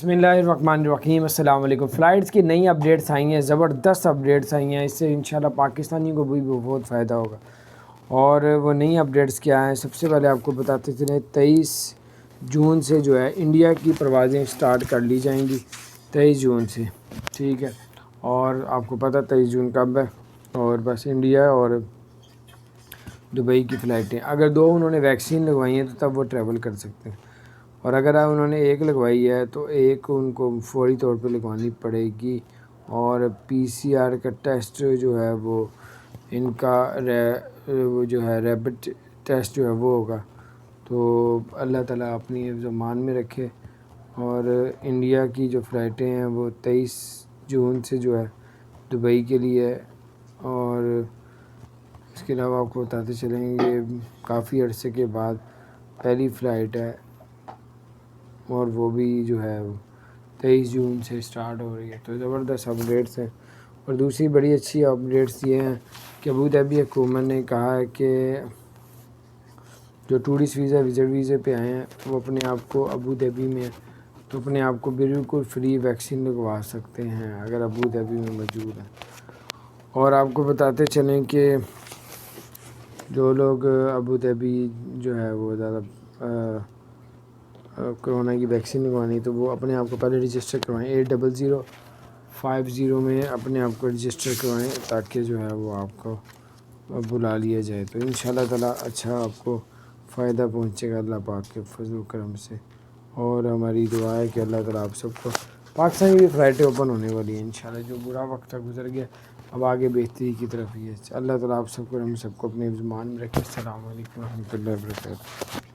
بسم اللہ الرحمن الرحیم، السلام علیکم۔ فلائٹس کی نئی اپڈیٹس آئی ہیں، زبردست اپڈیٹس آئی ہیں، اس سے انشاءاللہ پاکستانی کو بھی بہت فائدہ ہوگا۔ اور وہ نئی اپڈیٹس کیا ہیں، سب سے پہلے آپ کو بتاتے چلیں 23 جون سے جو ہے انڈیا کی پروازیں سٹارٹ کر لی جائیں گی، 23 جون سے، ٹھیک ہے۔ اور آپ کو پتہ 23 جون کب ہے، اور بس انڈیا اور دبئی کی فلائٹیں، اگر 2 انہوں نے ویکسین لگوائی ہیں تو تب وہ ٹریول کر سکتے ہیں، اور اگر انہوں نے 1 لگوائی ہے تو 1 ان کو فوری طور پہ لگوانی پڑے گی، اور PCR کا ٹیسٹ جو ہے وہ ان کا وہ جو ہے ریپڈ ٹیسٹ جو ہے وہ ہوگا۔ تو اللہ تعالیٰ اپنی حفظ و امان میں رکھے، اور انڈیا کی جو فلائٹیں ہیں وہ 23 جون سے جو ہے دبئی کے لیے، اور اس کے علاوہ آپ کو بتاتے چلیں گے کافی عرصے کے بعد پہلی فلائٹ ہے، اور وہ بھی جو ہے 23 جون سے سٹارٹ ہو رہی ہے۔ تو زبردست اپڈیٹس ہیں۔ اور دوسری بڑی اچھی اپڈیٹس یہ ہیں کہ ابوظہبی حکومت نے کہا ہے کہ جو ٹورسٹ وزٹ ویزے پہ آئے ہیں وہ اپنے آپ کو ابوظہبی میں تو اپنے آپ کو بالکل فری ویکسین لگوا سکتے ہیں اگر ابوظہبی میں موجود ہیں۔ اور آپ کو بتاتے چلیں کہ جو لوگ ابوظہبی جو ہے وہ زیادہ کرونا کی ویکسین لگوانی تو وہ اپنے آپ کو پہلے رجسٹر کروائیں، 8050 میں اپنے آپ کو رجسٹر کروائیں، تاکہ جو ہے وہ آپ کو بلا لیا جائے۔ تو انشاءاللہ تعالیٰ اچھا آپ کو فائدہ پہنچے گا اللہ پاک کے فضل و کرم سے، اور ہماری دعا ہے کہ اللہ تعالیٰ آپ سب کو، پاکستان کی بھی فلائٹیں اوپن ہونے والی ہیں انشاءاللہ، جو برا وقت گزر گیا اب آگے بہتری کی طرف ہی ہے۔ اللہ تعالیٰ آپ سب کو، ہم سب کو اپنے ایمان میں رکھے۔ السلام علیکم و رحمۃ اللہ وبرکاتہ۔